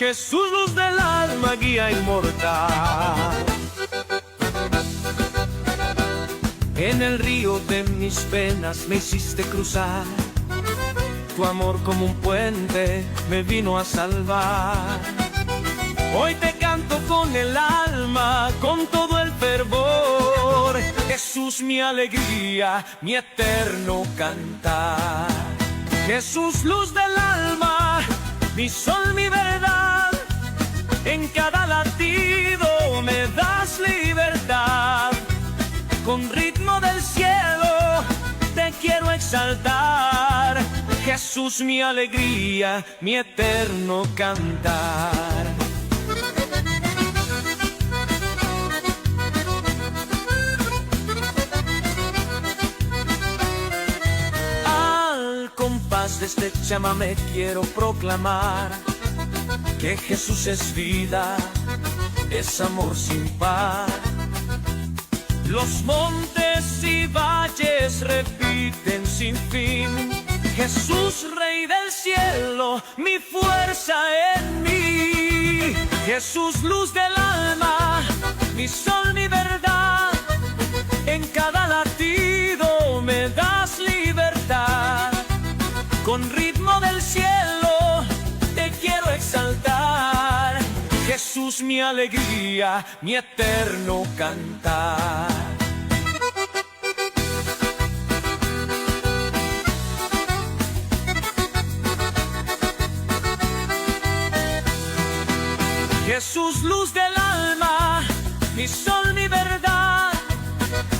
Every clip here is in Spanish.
Jesús, luz del alma, guía inmortal. En el río de mis penas me hiciste cruzar. Tu amor como un puente me vino a salvar. Hoy te canto con el alma, con todo el fervor. Jesús, mi alegría, mi eterno cantar. Jesús, luz del alma, mi sol, mi verdad. En cada latido me das libertad. Con ritmo del cielo te quiero exaltar. Jesús, mi alegría, mi eterno cantar. Al compás de este chamamé quiero proclamar que Jesús es vida, es amor sin par. Los montes y valles repiten sin fin: Jesús, Rey del cielo, mi fuerza en mí. Jesús, luz del alma, mi sol, mi verdad. En cada latido me das libertad. Con ritmo del cielo te quiero exaltar. Jesús, mi alegría, mi eterno cantar. Jesús, luz del alma, mi sol, mi verdad.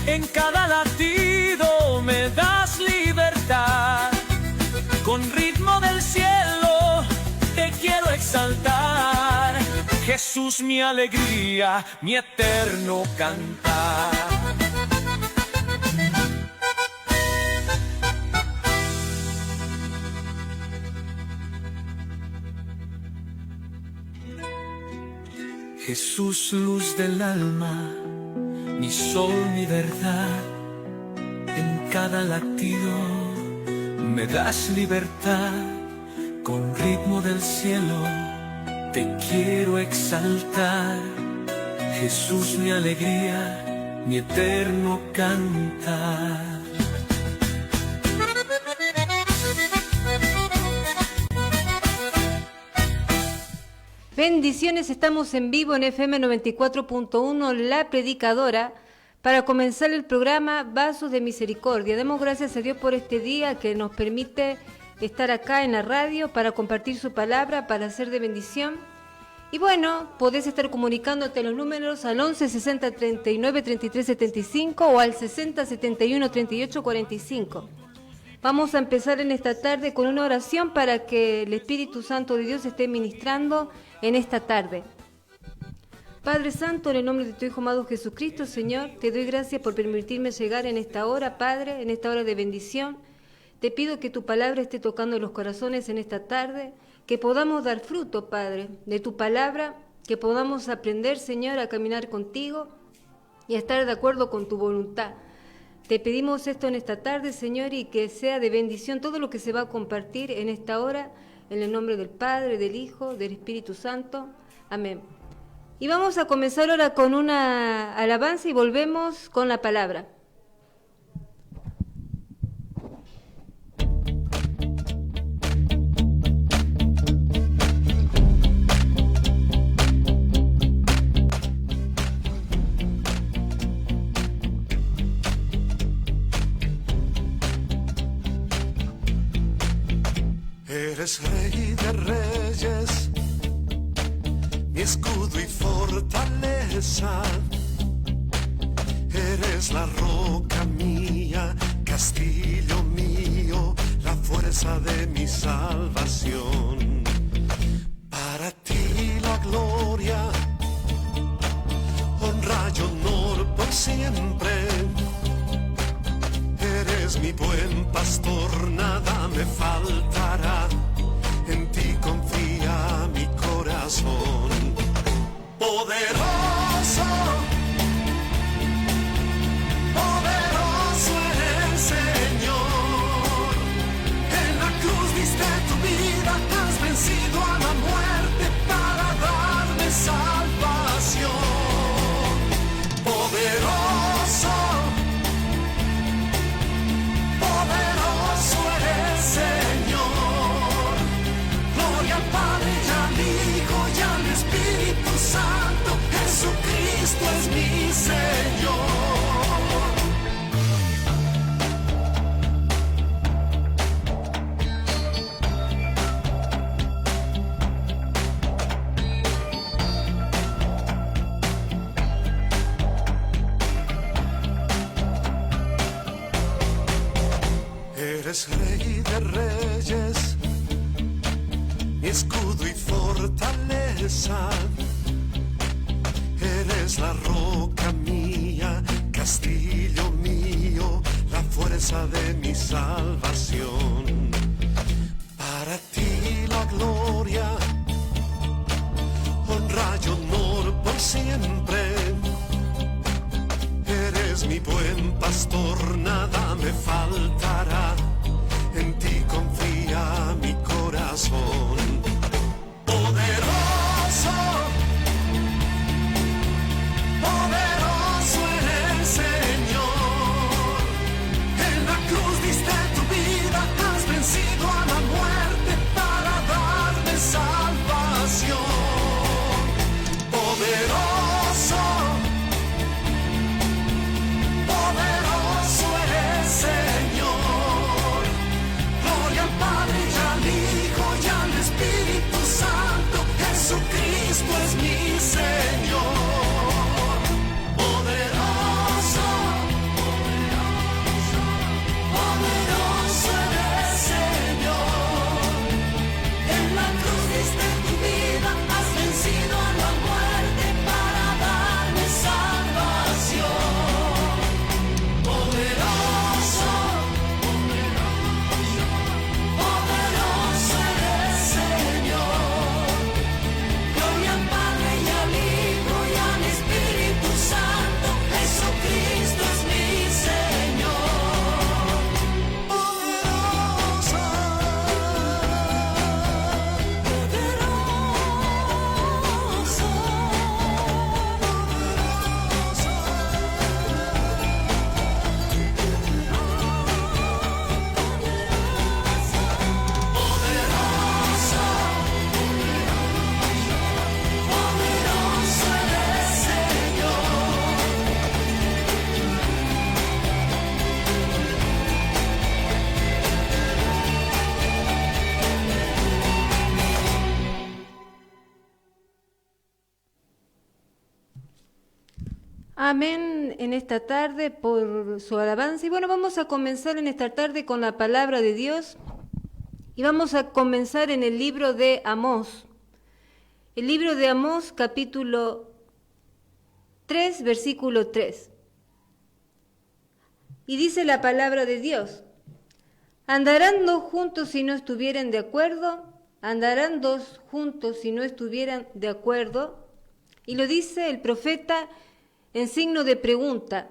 En cada latido me das libertad. Con ritmo del cielo te quiero exaltar. Jesús, mi alegría, mi eterno cantar. Jesús, luz del alma, mi sol, mi verdad. En cada latido me das libertad. Con ritmo del cielo te quiero exaltar. Jesús, mi alegría, mi eterno cantar. Bendiciones, estamos en vivo en FM 94.1, La Predicadora, para comenzar el programa Vasos de Misericordia. Demos gracias a Dios por este día que nos permite estar acá en la radio para compartir su palabra, para ser de bendición. Y bueno, podés estar comunicándote los números al 11 60 39 33 75 o al 60 71 38 45. Vamos a empezar en esta tarde con una oración para que el Espíritu Santo de Dios esté ministrando en esta tarde. Padre Santo, en el nombre de tu Hijo amado Jesucristo, Señor, te doy gracias por permitirme llegar en esta hora, Padre, en esta hora de bendición. Te pido que tu palabra esté tocando los corazones en esta tarde, que podamos dar fruto, Padre, de tu palabra, que podamos aprender, Señor, a caminar contigo y a estar de acuerdo con tu voluntad. Te pedimos esto en esta tarde, Señor, y que sea de bendición todo lo que se va a compartir en esta hora, en el nombre del Padre, del Hijo, del Espíritu Santo. Amén. Y vamos a comenzar ahora con una alabanza y volvemos con la palabra. Eres Rey de Reyes, mi escudo y fortaleza. Eres la roca mía, castillo mío, la fuerza de mi salvación. Para ti la gloria, honra y honor por siempre. Eres mi buen pastor, nada me faltará. En ti confía mi corazón. Poderoso, poderoso eres, Señor. En la cruz diste tu vida, has al Padre y al Hijo y al Espíritu Santo, Jesucristo es mi Señor. Eres Rey de Reyes, mi escudo y fortaleza. Eres la roca mía, castillo mío, la fuerza de mi salvación. Para ti la gloria, honra y honor por siempre. Eres mi buen pastor, nada me faltará. En ti confía mi corazón. Poderoso, poderoso eres, Señor. En la cruz diste tu vida, has vencido a la muerte para darme salvación. Poderoso, poderoso eres, Señor. Gloria al Padre y al Hijo y al Espíritu Santo, Jesucristo es mi Señor. Poderoso, poderoso, poderoso eres, Señor. En la cruz diste tu vida, has vencido a la muerte para darme salvación. Poderoso, poderoso, poderoso eres, Señor. Gloria al Padre y al Hijo y al Espíritu Santo, Jesucristo es mi Señor. Poderoso, poderoso eres, Señor. Amén en esta tarde por su alabanza. Y bueno, vamos a comenzar en esta tarde con la palabra de Dios. Y vamos a comenzar en el libro de Amós. El libro de Amós, capítulo 3, versículo 3. Y dice la palabra de Dios: ¿andarán dos juntos si no estuvieran de acuerdo? ¿Andarán dos juntos si no estuvieran de acuerdo? Y lo dice el profeta en signo de pregunta.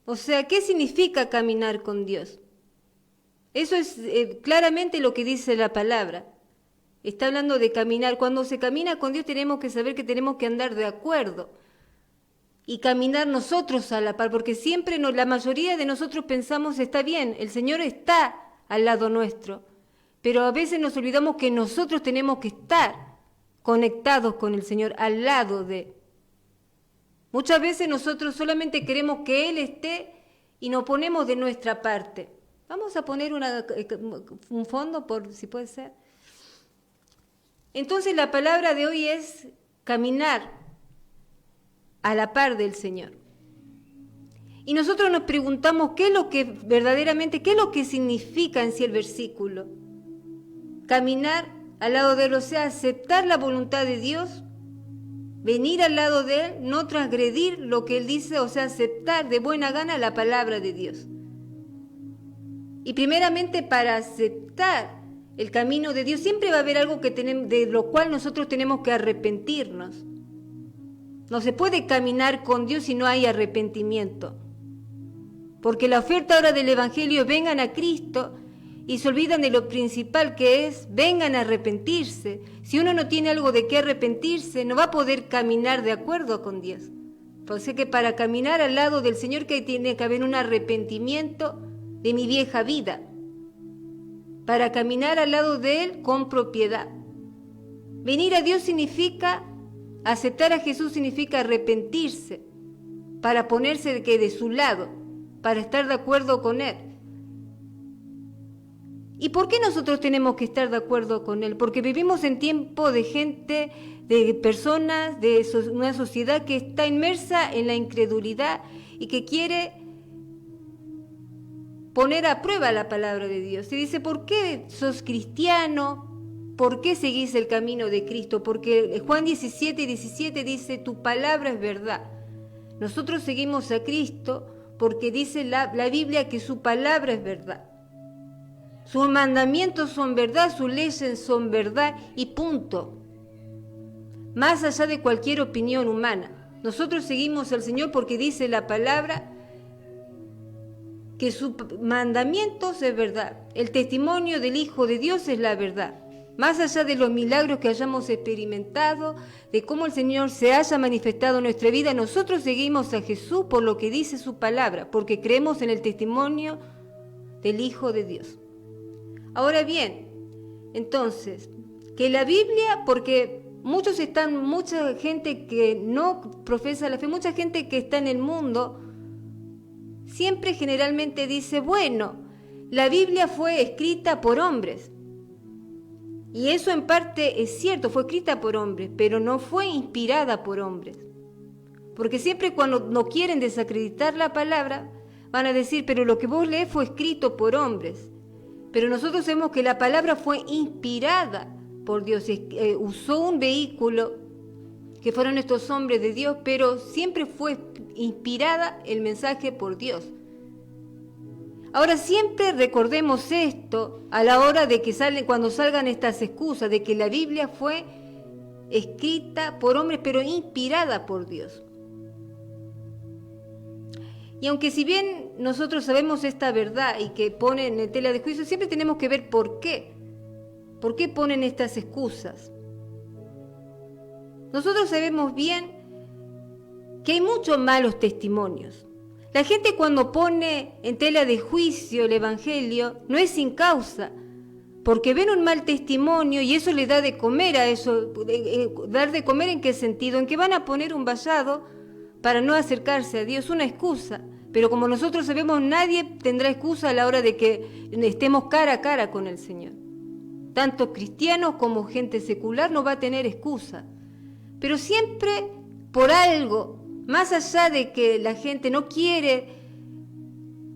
O sea, ¿qué significa caminar con Dios? Eso es claramente lo que dice la palabra. Está hablando de caminar. Cuando se camina con Dios tenemos que saber que tenemos que andar de acuerdo y caminar nosotros a la par, porque siempre la mayoría de nosotros pensamos, está bien, el Señor está al lado nuestro, pero a veces nos olvidamos que nosotros tenemos que estar conectados con el Señor, al lado de. Muchas veces nosotros solamente queremos que Él esté y nos ponemos de nuestra parte. Vamos a poner un fondo, por si puede ser. Entonces la palabra de hoy es caminar a la par del Señor. Y nosotros nos preguntamos qué es lo que significa en sí el versículo. Caminar al lado de Él, o sea, aceptar la voluntad de Dios, venir al lado de Él, no transgredir lo que Él dice, o sea, aceptar de buena gana la palabra de Dios. Y primeramente para aceptar el camino de Dios, siempre va a haber algo de lo cual nosotros tenemos que arrepentirnos. No se puede caminar con Dios si no hay arrepentimiento. Porque la oferta ahora del Evangelio, vengan a Cristo, y se olvidan de lo principal que es, vengan a arrepentirse. Si uno no tiene algo de qué arrepentirse, no va a poder caminar de acuerdo con Dios. Por eso que para caminar al lado del Señor que tiene que haber un arrepentimiento de mi vieja vida. Para caminar al lado de Él con propiedad. Venir a Dios significa, aceptar a Jesús significa arrepentirse, para ponerse de su lado, para estar de acuerdo con Él. ¿Y por qué nosotros tenemos que estar de acuerdo con Él? Porque vivimos en tiempo de gente, de personas, de una sociedad que está inmersa en la incredulidad y que quiere poner a prueba la palabra de Dios. Y dice, ¿por qué sos cristiano? ¿Por qué seguís el camino de Cristo? Porque Juan 17:17 dice, tu palabra es verdad. Nosotros seguimos a Cristo porque dice la Biblia que su palabra es verdad. Sus mandamientos son verdad, sus leyes son verdad y punto. Más allá de cualquier opinión humana. Nosotros seguimos al Señor porque dice la palabra que sus mandamientos es verdad. El testimonio del Hijo de Dios es la verdad. Más allá de los milagros que hayamos experimentado, de cómo el Señor se haya manifestado en nuestra vida, nosotros seguimos a Jesús por lo que dice su palabra, porque creemos en el testimonio del Hijo de Dios. Ahora bien, entonces, que la Biblia, porque mucha gente que no profesa la fe, mucha gente que está en el mundo, siempre generalmente dice, bueno, la Biblia fue escrita por hombres. Y eso en parte es cierto, fue escrita por hombres, pero no fue inspirada por hombres. Porque siempre cuando no quieren desacreditar la palabra, van a decir, pero lo que vos lees fue escrito por hombres. Pero nosotros sabemos que la palabra fue inspirada por Dios. Usó un vehículo que fueron estos hombres de Dios, pero siempre fue inspirada el mensaje por Dios. Ahora siempre recordemos esto a la hora de que cuando salgan estas excusas, de que la Biblia fue escrita por hombres, pero inspirada por Dios. Y aunque si bien nosotros sabemos esta verdad y que ponen en tela de juicio, siempre tenemos que ver por qué. ¿Por qué ponen estas excusas? Nosotros sabemos bien que hay muchos malos testimonios. La gente cuando pone en tela de juicio el Evangelio no es sin causa, porque ven un mal testimonio y eso les da de comer a eso. ¿Dar de comer en qué sentido? En que van a poner un vallado para no acercarse a Dios, una excusa. Pero como nosotros sabemos, nadie tendrá excusa a la hora de que estemos cara a cara con el Señor. Tanto cristianos como gente secular no va a tener excusa. Pero siempre por algo, más allá de que la gente no quiere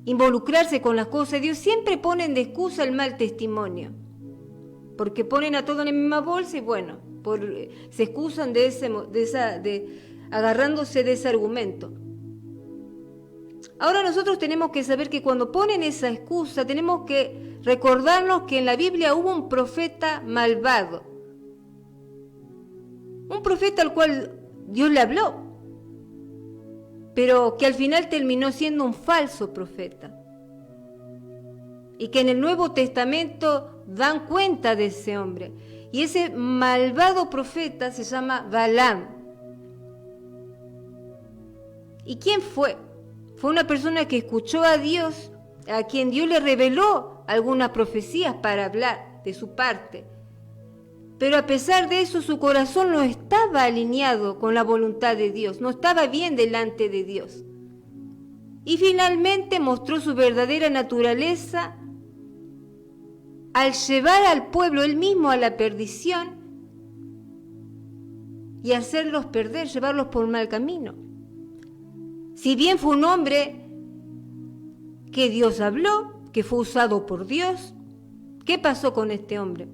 involucrarse con las cosas de Dios, siempre ponen de excusa el mal testimonio. Porque ponen a todo en la misma bolsa y bueno, se excusan agarrándose de ese argumento. Ahora nosotros tenemos que saber que cuando ponen esa excusa, tenemos que recordarnos que en la Biblia hubo un profeta malvado. Un profeta al cual Dios le habló, pero que al final terminó siendo un falso profeta. Y que en el Nuevo Testamento dan cuenta de ese hombre. Y ese malvado profeta se llama Balaam. ¿Y quién fue? Fue una persona que escuchó a Dios, a quien Dios le reveló algunas profecías para hablar de su parte. Pero a pesar de eso, su corazón no estaba alineado con la voluntad de Dios, no estaba bien delante de Dios. Y finalmente mostró su verdadera naturaleza al llevar al pueblo él mismo a la perdición y hacerlos perder, llevarlos por un mal camino. Si bien fue un hombre que Dios habló, que fue usado por Dios, ¿qué pasó con este hombre?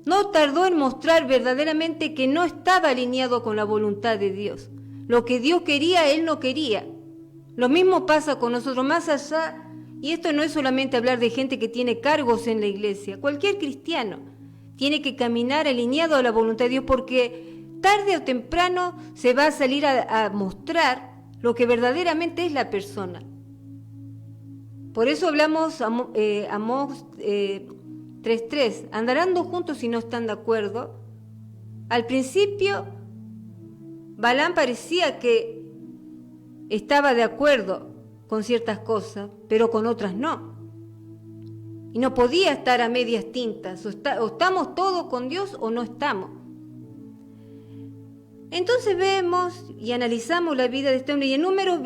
No tardó en mostrar verdaderamente que no estaba alineado con la voluntad de Dios. Lo que Dios quería, él no quería. Lo mismo pasa con nosotros, más allá, y esto no es solamente hablar de gente que tiene cargos en la iglesia. Cualquier cristiano tiene que caminar alineado a la voluntad de Dios, porque tarde o temprano se va a salir a mostrar lo que verdaderamente es la persona. Por eso hablamos Amós 3:3, andarán dos juntos si no están de acuerdo. Al principio, Balaam parecía que estaba de acuerdo con ciertas cosas, pero con otras no. Y no podía estar a medias tintas, o estamos todos con Dios o no estamos. Entonces vemos y analizamos la vida de este hombre, y en Números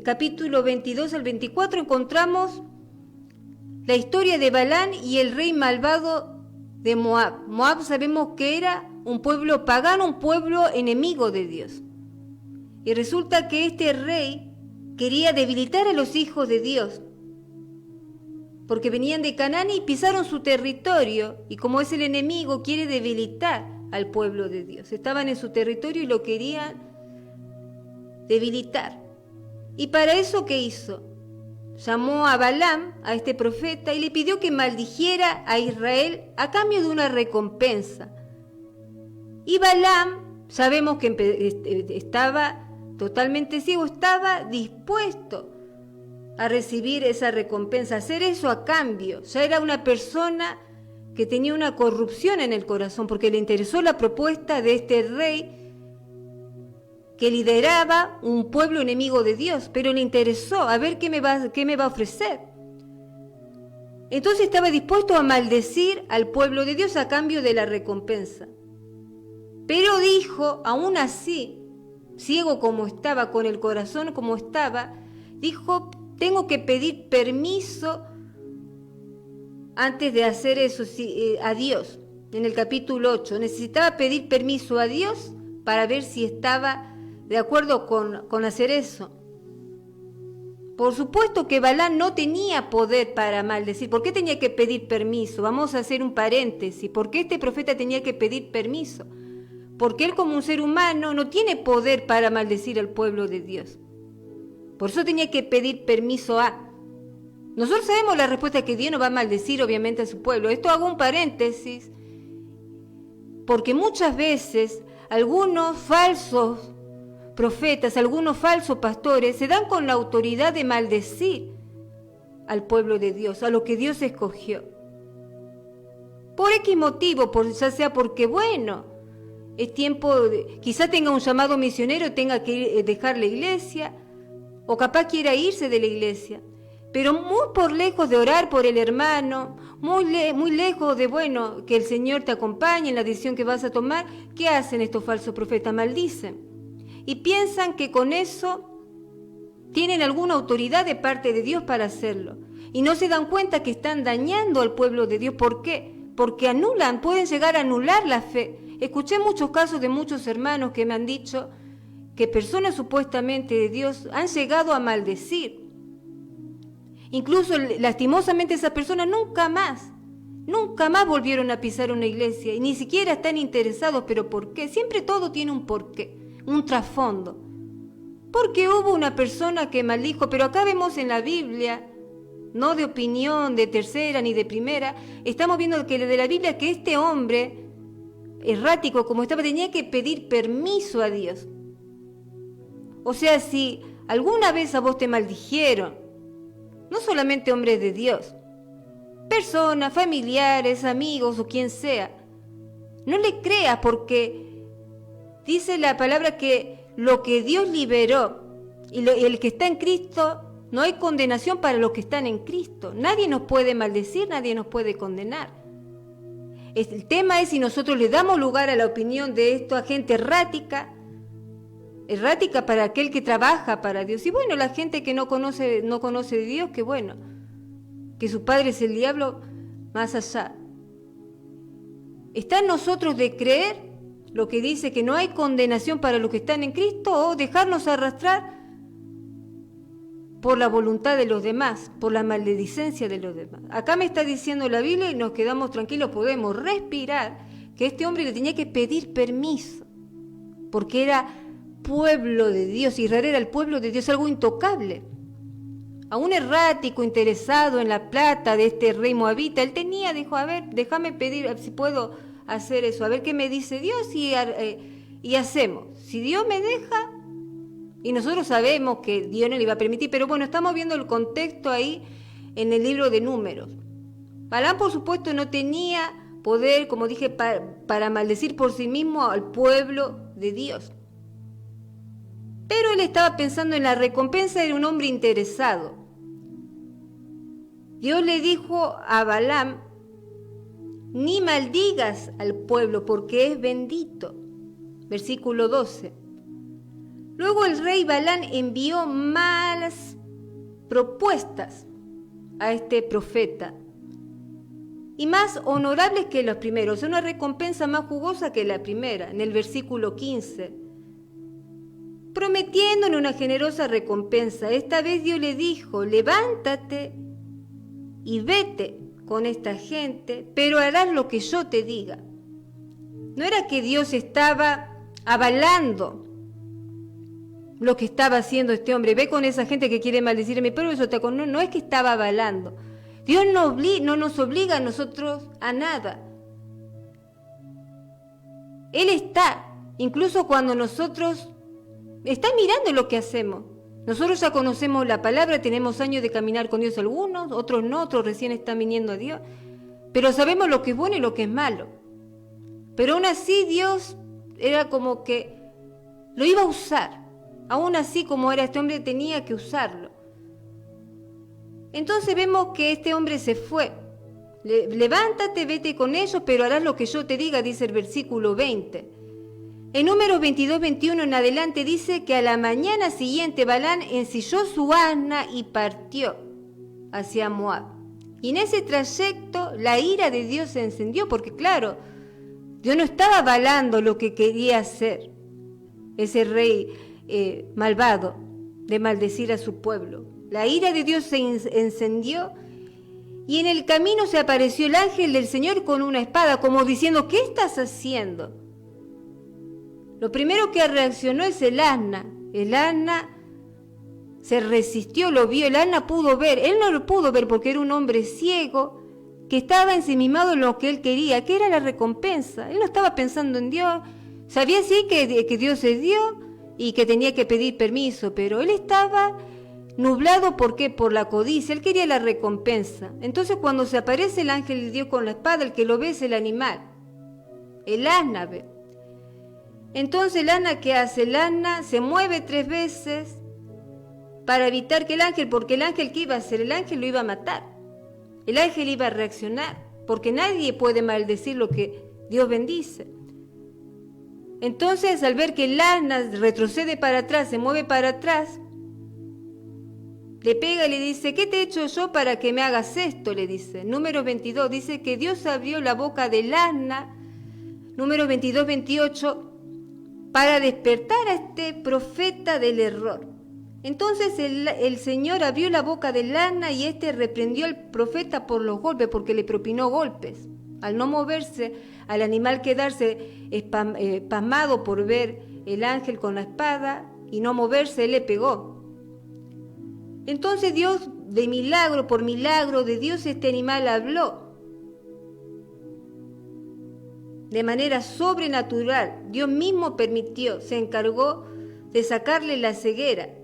capítulo 22 al 24 encontramos la historia de Balán y el rey malvado de Moab. Moab sabemos que era un pueblo pagano, un pueblo enemigo de Dios. Y resulta que este rey quería debilitar a los hijos de Dios, porque venían de Canaán y pisaron su territorio, y como es el enemigo, quiere debilitar al pueblo de Dios. Estaban en su territorio y lo querían debilitar. Y para eso, ¿qué hizo? Llamó a Balaam, a este profeta, y le pidió que maldijera a Israel a cambio de una recompensa. Y Balaam, sabemos que estaba totalmente ciego, estaba dispuesto a recibir esa recompensa, a hacer eso a cambio. Ya era una persona que tenía una corrupción en el corazón, porque le interesó la propuesta de este rey que lideraba un pueblo enemigo de Dios, pero le interesó a ver qué me va a ofrecer. Entonces estaba dispuesto a maldecir al pueblo de Dios a cambio de la recompensa. Pero dijo, aún así, ciego como estaba, con el corazón como estaba, dijo, tengo que pedir permiso antes de hacer eso a Dios. En el capítulo 8, necesitaba pedir permiso a Dios para ver si estaba de acuerdo con hacer eso. Por supuesto que Balaam no tenía poder para maldecir. ¿Por qué tenía que pedir permiso? Vamos a hacer un paréntesis. ¿Por qué este profeta tenía que pedir permiso? Porque él, como un ser humano, no tiene poder para maldecir al pueblo de Dios. Por eso tenía que pedir permiso a... Nosotros sabemos la respuesta, que Dios no va a maldecir obviamente a su pueblo. Esto hago un paréntesis, porque muchas veces algunos falsos profetas, algunos falsos pastores se dan con la autoridad de maldecir al pueblo de Dios, a lo que Dios escogió. Por X motivo, ya sea porque, bueno, es tiempo, quizá tenga un llamado misionero, tenga que dejar la iglesia, o capaz quiera irse de la iglesia, pero muy por lejos de orar por el hermano, muy lejos de, bueno, que el Señor te acompañe en la decisión que vas a tomar. ¿Qué hacen estos falsos profetas? Maldicen. Y piensan que con eso tienen alguna autoridad de parte de Dios para hacerlo. Y no se dan cuenta que están dañando al pueblo de Dios. ¿Por qué? Porque pueden llegar a anular la fe. Escuché muchos casos de muchos hermanos que me han dicho que personas supuestamente de Dios han llegado a maldecir. Incluso lastimosamente esas personas nunca más volvieron a pisar una iglesia y ni siquiera están interesados. ¿Pero por qué? Siempre todo tiene un porqué, un trasfondo. Porque hubo una persona que maldijo, pero acá vemos en la Biblia, no de opinión de tercera ni de primera, estamos viendo que de la Biblia que este hombre errático como estaba tenía que pedir permiso a Dios. O sea, si alguna vez a vos te maldijeron, no solamente hombres de Dios, personas, familiares, amigos o quien sea, no le creas, porque dice la palabra que lo que Dios liberó y el que está en Cristo, no hay condenación para los que están en Cristo. Nadie nos puede maldecir, nadie nos puede condenar. El tema es si nosotros le damos lugar a la opinión de esto a gente errática para aquel que trabaja para Dios. Y bueno, la gente que no conoce de Dios, que bueno, que su padre es el diablo, más allá. Está en nosotros de creer lo que dice que no hay condenación para los que están en Cristo, o dejarnos arrastrar por la voluntad de los demás, por la maledicencia de los demás. Acá me está diciendo la Biblia y nos quedamos tranquilos, podemos respirar, que este hombre le tenía que pedir permiso, porque era pueblo de Dios. Israel era el pueblo de Dios, algo intocable. A un errático interesado en la plata de este rey moabita, él dijo, a ver, déjame pedir si puedo hacer eso, a ver qué me dice Dios y hacemos. Si Dios me deja, y nosotros sabemos que Dios no le iba a permitir, pero bueno, estamos viendo el contexto ahí en el libro de Números. Balaam, por supuesto, no tenía poder, como dije, para maldecir por sí mismo al pueblo de Dios. Pero él estaba pensando en la recompensa de un hombre interesado. Dios le dijo a Balaam, ni maldigas al pueblo porque es bendito. Versículo 12. Luego el rey Balaam envió malas propuestas a este profeta y más honorables que los primeros, una recompensa más jugosa que la primera, en el versículo 15, prometiéndole una generosa recompensa. Esta vez Dios le dijo, levántate y vete con esta gente, pero harás lo que yo te diga. No era que Dios estaba avalando lo que estaba haciendo este hombre. Ve con esa gente que quiere maldecir a mi pueblo, no es que estaba avalando. Dios no nos obliga a nosotros a nada. Él está, incluso cuando nosotros, está mirando lo que hacemos. Nosotros ya conocemos la palabra, tenemos años de caminar con Dios algunos, otros no, otros recién están viniendo a Dios. Pero sabemos lo que es bueno y lo que es malo. Pero aún así Dios era como que lo iba a usar. Aún así como era este hombre tenía que usarlo. Entonces vemos que este hombre se fue. Levántate, vete con ellos, pero harás lo que yo te diga, dice el versículo 20. En Números 22-21 en adelante dice que a la mañana siguiente Balaam ensilló su asna y partió hacia Moab. Y en ese trayecto la ira de Dios se encendió, porque claro, Dios no estaba avalando lo que quería hacer ese rey malvado de maldecir a su pueblo. La ira de Dios se encendió y en el camino se apareció el ángel del Señor con una espada, como diciendo, ¿qué estás haciendo? Lo primero que reaccionó es el asna. El asna se resistió, lo vio, el asna pudo ver. Él no lo pudo ver porque era un hombre ciego que estaba ensimismado en lo que él quería, que era la recompensa. Él no estaba pensando en Dios. Sabía sí que Dios es Dios y que tenía que pedir permiso, pero él estaba nublado, ¿por qué? Por la codicia. Él quería la recompensa. Entonces cuando se aparece el ángel de Dios con la espada, el que lo ve es el animal. El asna ve. Entonces el asna, ¿qué hace? El asna se mueve 3 veces para evitar que el ángel, porque el ángel, ¿qué iba a hacer? El ángel lo iba a matar. El ángel iba a reaccionar, porque nadie puede maldecir lo que Dios bendice. Entonces, al ver que el asna retrocede para atrás, se mueve para atrás, le pega y le dice, ¿qué te he hecho yo para que me hagas esto? Le dice. Número 22, dice que Dios abrió la boca del asna, número 22, 28, para despertar a este profeta del error. Entonces el Señor abrió la boca del asna y este reprendió al profeta por los golpes, porque le propinó golpes. Al no moverse, al animal quedarse pasmado por ver el ángel con la espada y no moverse, él le pegó. Entonces Dios, de milagro por milagro de Dios, este animal habló. De manera sobrenatural, Dios mismo permitió, se encargó de sacarle la ceguera.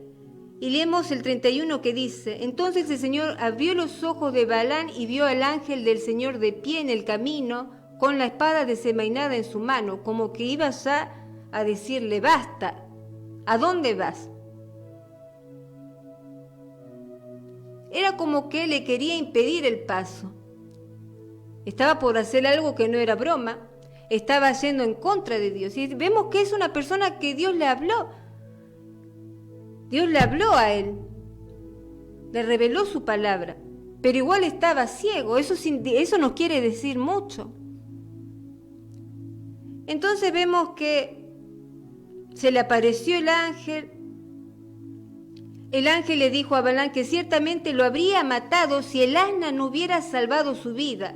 Y leemos el 31 que dice, entonces el Señor abrió los ojos de Balaam y vio al ángel del Señor de pie en el camino, con la espada desenvainada en su mano, como que iba ya a decirle, basta, ¿a dónde vas? Era como que le quería impedir el paso. Estaba por hacer algo que no era broma, estaba yendo en contra de Dios. Y vemos que es una persona que Dios le habló. Dios le habló a él, le reveló su palabra, pero igual estaba ciego. Eso no quiere decir mucho. Entonces vemos que se le apareció el ángel. El ángel le dijo a Balaam que ciertamente lo habría matado si el asna no hubiera salvado su vida.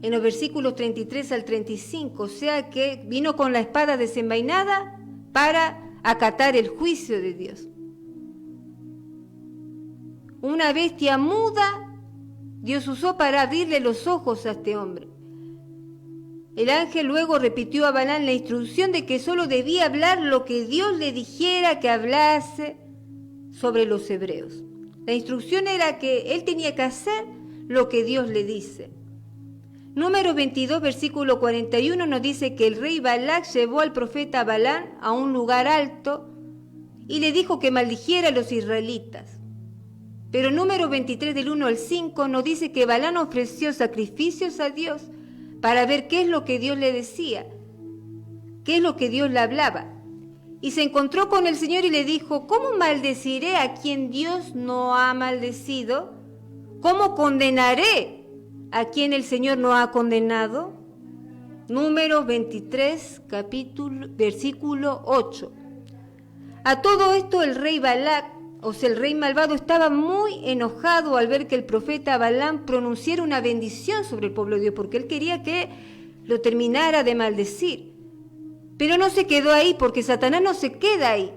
En los versículos 33 al 35, o sea que vino con la espada desenvainada para acatar el juicio de Dios. Una bestia muda Dios usó para abrirle los ojos a este hombre. El ángel luego repitió a Balaam la instrucción de que solo debía hablar lo que Dios le dijera que hablase sobre los hebreos. La instrucción era que él tenía que hacer lo que Dios le dice. Número 22, versículo 41 nos dice que el rey Balac llevó al profeta Balaam a un lugar alto y le dijo que maldijera a los israelitas. Pero Números 23 del 1 al 5 nos dice que Balaam ofreció sacrificios a Dios para ver qué es lo que Dios le decía, qué es lo que Dios le hablaba. Y se encontró con el Señor y le dijo: ¿cómo maldeciré a quien Dios no ha maldecido? ¿Cómo condenaré a quien el Señor no ha condenado? Números 23, versículo 8. A todo esto el rey Balac, o sea, el rey malvado, estaba muy enojado al ver que el profeta Balaam pronunciara una bendición sobre el pueblo de Dios, porque él quería que lo terminara de maldecir. Pero no se quedó ahí, porque Satanás no se queda ahí.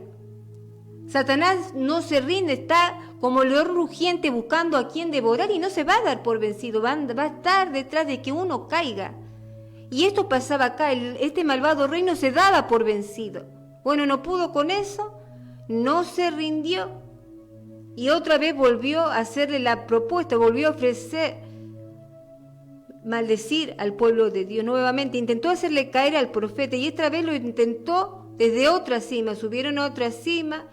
Satanás no se rinde, está como león rugiente buscando a quien devorar y no se va a dar por vencido, va a estar detrás de que uno caiga. Y esto pasaba acá, este malvado rey no se daba por vencido. Bueno, no pudo con eso, no se rindió y otra vez volvió a hacerle la propuesta, volvió a ofrecer maldecir al pueblo de Dios. Nuevamente intentó hacerle caer al profeta y esta vez lo intentó desde otra cima, subieron a otra cima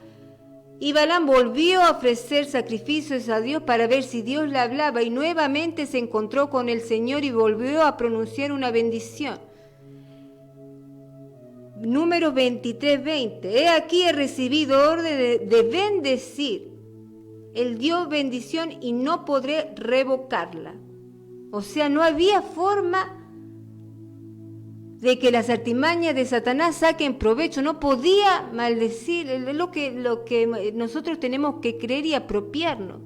y Balaam volvió a ofrecer sacrificios a Dios para ver si Dios le hablaba y nuevamente se encontró con el Señor y volvió a pronunciar una bendición. Números 23:20. He aquí he recibido orden de bendecir. Él dio bendición y no podré revocarla. O sea, no había forma de que las artimañas de Satanás saquen provecho. No podía maldecir. Es lo que nosotros tenemos que creer y apropiarnos.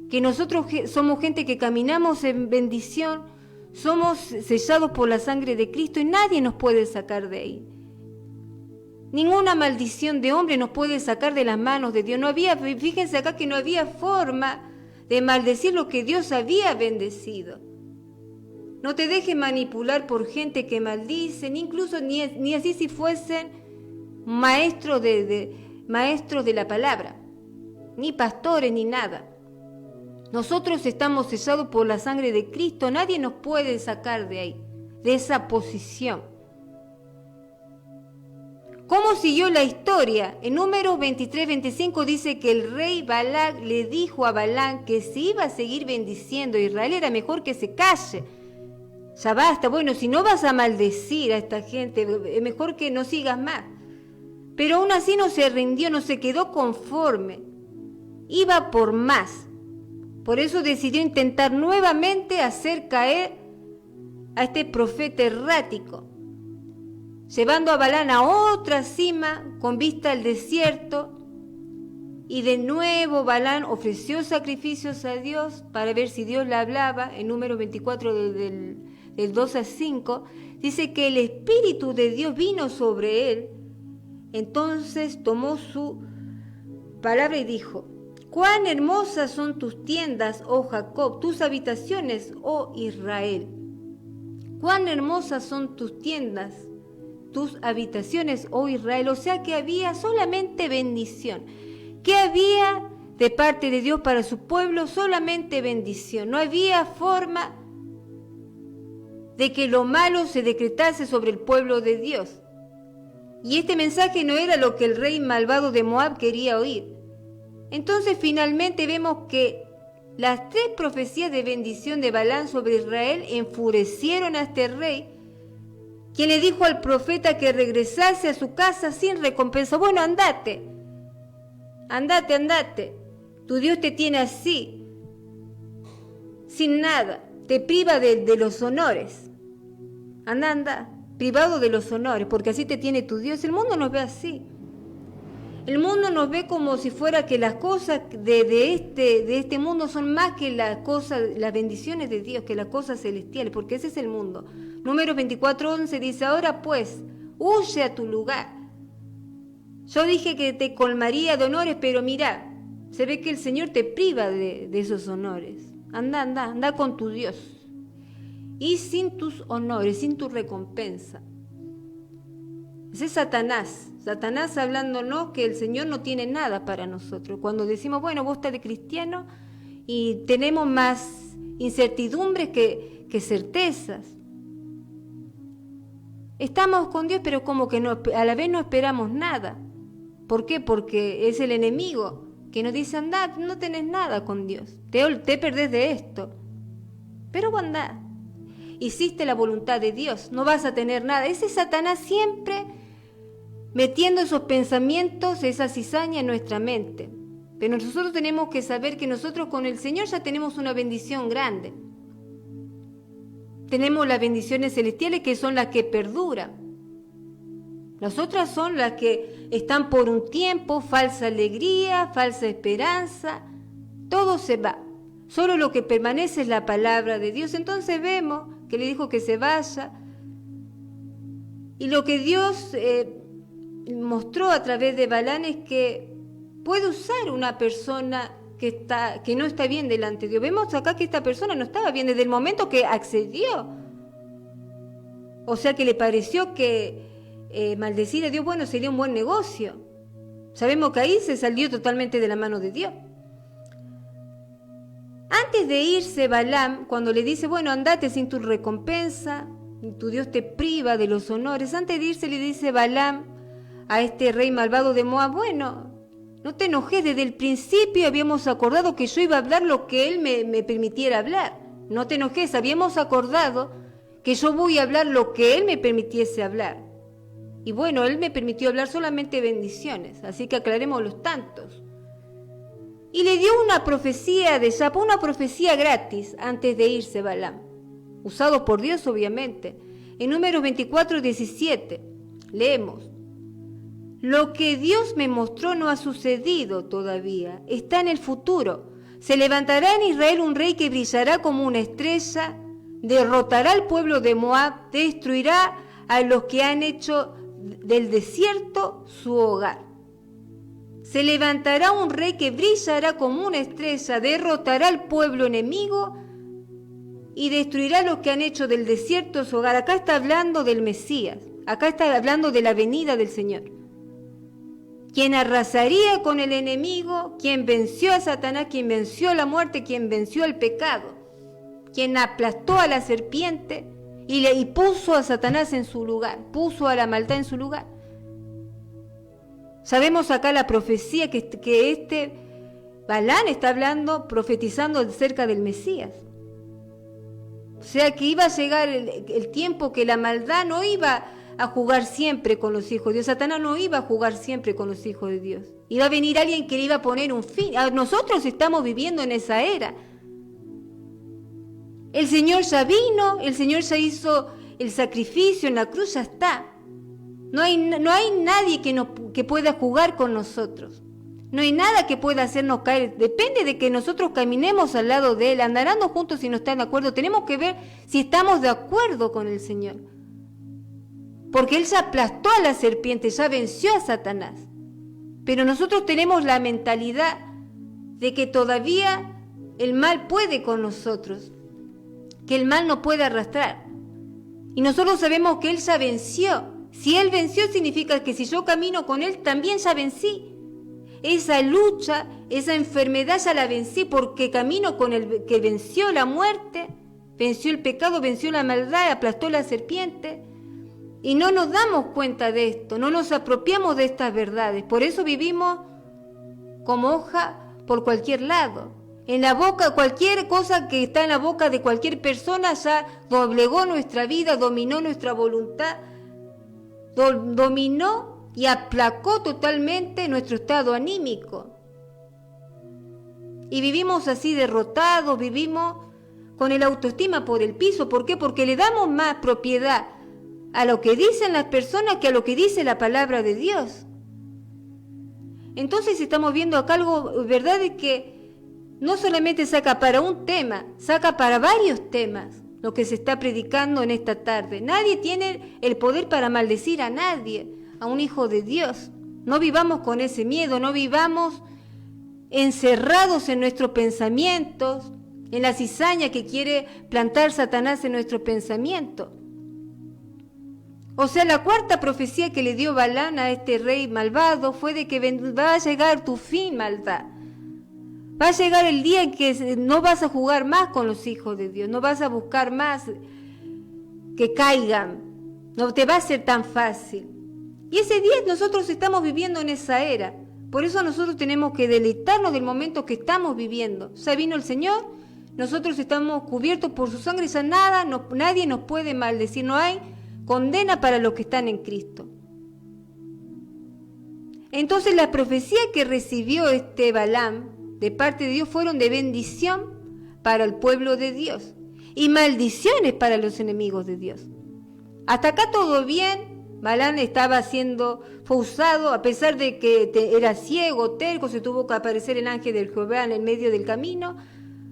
Que nosotros somos gente que caminamos en bendición, somos sellados por la sangre de Cristo y nadie nos puede sacar de ahí. Ninguna maldición de hombre nos puede sacar de las manos de Dios. No había, fíjense acá que no había forma de maldecir lo que Dios había bendecido. No te dejes manipular por gente que maldicen, incluso ni así si fuesen maestros de la palabra, ni pastores, ni nada. Nosotros estamos sellados por la sangre de Cristo, nadie nos puede sacar de ahí, de esa posición. ¿Cómo siguió la historia? En Números 23-25 dice que el rey Balac le dijo a Balaam que si iba a seguir bendiciendo a Israel era mejor que se calle. Ya basta, bueno, si no vas a maldecir a esta gente, es mejor que no sigas más. Pero aún así no se rindió, no se quedó conforme. Iba por más. Por eso decidió intentar nuevamente hacer caer a este profeta errático, llevando a Balaam a otra cima con vista al desierto. Y de nuevo Balaam ofreció sacrificios a Dios para ver si Dios le hablaba. En Números 24 del 2 al 5 dice que el Espíritu de Dios vino sobre él. Entonces tomó su palabra y dijo: cuán hermosas son tus tiendas, oh Jacob, tus habitaciones, oh Israel. Cuán hermosas son tus tiendas, tus habitaciones, oh Israel. O sea que había solamente bendición. ¿Qué había de parte de Dios para su pueblo? Solamente bendición. No había forma de que lo malo se decretase sobre el pueblo de Dios. Y este mensaje no era lo que el rey malvado de Moab quería oír. Entonces finalmente vemos que las 3 profecías de bendición de Balaam sobre Israel enfurecieron a este rey, quien le dijo al profeta que regresase a su casa sin recompensa. Bueno, andate, tu Dios te tiene así, sin nada, te priva de los honores. Anda, privado de los honores, porque así te tiene tu Dios. El mundo nos ve así. El mundo nos ve como si fuera que las cosas de este mundo son más que las bendiciones de Dios, que las cosas celestiales, porque ese es el mundo. Números 24:11 dice: ahora pues, huye a tu lugar. Yo dije que te colmaría de honores, pero mira, se ve que el Señor te priva de esos honores. Anda con tu Dios. Y sin tus honores, sin tu recompensa. Ese es Satanás hablándonos que el Señor no tiene nada para nosotros. Cuando decimos, bueno, vos estás de cristiano y tenemos más incertidumbres que certezas. Estamos con Dios, pero como que no, a la vez no esperamos nada. ¿Por qué? Porque es el enemigo que nos dice, andá, no tenés nada con Dios, te perdés de esto. Pero vos andá, hiciste la voluntad de Dios, no vas a tener nada. Ese Satanás siempre metiendo esos pensamientos, esa cizaña en nuestra mente. Pero nosotros tenemos que saber que nosotros con el Señor ya tenemos una bendición grande. Tenemos las bendiciones celestiales que son las que perduran. Las otras son las que están por un tiempo, falsa alegría, falsa esperanza, todo se va. Solo lo que permanece es la palabra de Dios. Entonces vemos que le dijo que se vaya. Y lo que Dios mostró a través de Balaam es que puede usar una persona que no está bien delante de Dios. Vemos acá que esta persona no estaba bien desde el momento que accedió. O sea que le pareció que maldecir a Dios, bueno, sería un buen negocio. Sabemos que ahí se salió totalmente de la mano de Dios. Antes de irse Balaam, cuando le dice, bueno, andate sin tu recompensa, tu Dios te priva de los honores, antes de irse le dice Balaam a este rey malvado de Moab, bueno, no te enojes, desde el principio habíamos acordado que yo iba a hablar lo que él me permitiera hablar. No te enojes, habíamos acordado que yo voy a hablar lo que él me permitiese hablar. Y bueno, él me permitió hablar solamente bendiciones, así que aclaremos los tantos. Y le dio una profecía de Yahvé, una profecía gratis antes de irse Balaam, usado por Dios obviamente. En Números 24:17 leemos: lo que Dios me mostró no ha sucedido todavía, está en el futuro. Se levantará en Israel un rey que brillará como una estrella, derrotará al pueblo de Moab, destruirá a los que han hecho del desierto su hogar. Se levantará un rey que brillará como una estrella, derrotará al pueblo enemigo y destruirá a los que han hecho del desierto su hogar. Acá está hablando del Mesías, acá está hablando de la venida del Señor. Quien arrasaría con el enemigo, quien venció a Satanás, quien venció a la muerte, quien venció al pecado, quien aplastó a la serpiente y puso a Satanás en su lugar, puso a la maldad en su lugar. Sabemos acá la profecía que este Balaam está hablando, profetizando acerca del Mesías. O sea que iba a llegar el tiempo que la maldad no iba a jugar siempre con los hijos de Dios. Satanás no iba a jugar siempre con los hijos de Dios. Iba a venir alguien que le iba a poner un fin. Nosotros estamos viviendo en esa era. El Señor ya vino, el Señor ya hizo el sacrificio en la cruz, ya está. No hay nadie que pueda jugar con nosotros. No hay nada que pueda hacernos caer. Depende de que nosotros caminemos al lado de Él, andarán juntos si no están de acuerdo. Tenemos que ver si estamos de acuerdo con el Señor. Porque Él ya aplastó a la serpiente, ya venció a Satanás. Pero nosotros tenemos la mentalidad de que todavía el mal puede con nosotros, que el mal no puede arrastrar. Y nosotros sabemos que Él ya venció. Si Él venció, significa que si yo camino con Él, también ya vencí. Esa lucha, esa enfermedad ya la vencí porque camino con el que venció la muerte, venció el pecado, venció la maldad, aplastó la serpiente. Y no nos damos cuenta de esto, no nos apropiamos de estas verdades. Por eso vivimos como hoja por cualquier lado. En la boca, cualquier cosa que está en la boca de cualquier persona ya doblegó nuestra vida, dominó nuestra voluntad, dominó y aplacó totalmente nuestro estado anímico. Y vivimos así derrotados, vivimos con el autoestima por el piso. ¿Por qué? Porque le damos más propiedad a lo que dicen las personas que a lo que dice la palabra de Dios. Entonces estamos viendo acá algo, verdad, de que no solamente saca para un tema, saca para varios temas lo que se está predicando en esta tarde. Nadie tiene el poder para maldecir a nadie, a un hijo de Dios. No vivamos con ese miedo, no vivamos encerrados en nuestros pensamientos, en la cizaña que quiere plantar Satanás en nuestro pensamiento. O sea, la cuarta profecía que le dio Balaam a este rey malvado fue de que va a llegar tu fin, maldad. Va a llegar el día en que no vas a jugar más con los hijos de Dios, no vas a buscar más que caigan, no te va a ser tan fácil. Y ese día nosotros estamos viviendo en esa era, Por eso nosotros tenemos que deleitarnos del momento que estamos viviendo. Ya vino el Señor, nosotros estamos cubiertos por su sangre, ya nadie nos puede maldecir, no hay condena para los que están en Cristo. Entonces las profecías que recibió este Balaam de parte de Dios fueron de bendición para el pueblo de Dios y maldiciones para los enemigos de Dios. Hasta acá todo bien. Balaam fue usado, a pesar de que era ciego, terco, se tuvo que aparecer el ángel del Jehová en el medio del camino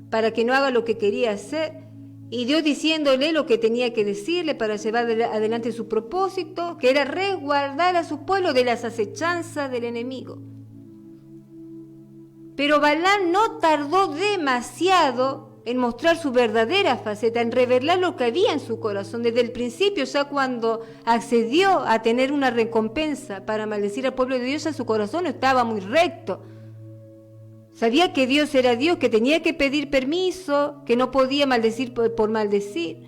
para que no haga lo que quería hacer. Y Dios diciéndole lo que tenía que decirle para llevar adelante su propósito, que era resguardar a su pueblo de las acechanzas del enemigo. Pero Balaam no tardó demasiado en mostrar su verdadera faceta, en revelar lo que había en su corazón. Desde el principio, ya cuando accedió a tener una recompensa para maldecir al pueblo de Dios, ya su corazón estaba muy recto. Sabía que Dios era Dios, que tenía que pedir permiso, que no podía maldecir por maldecir.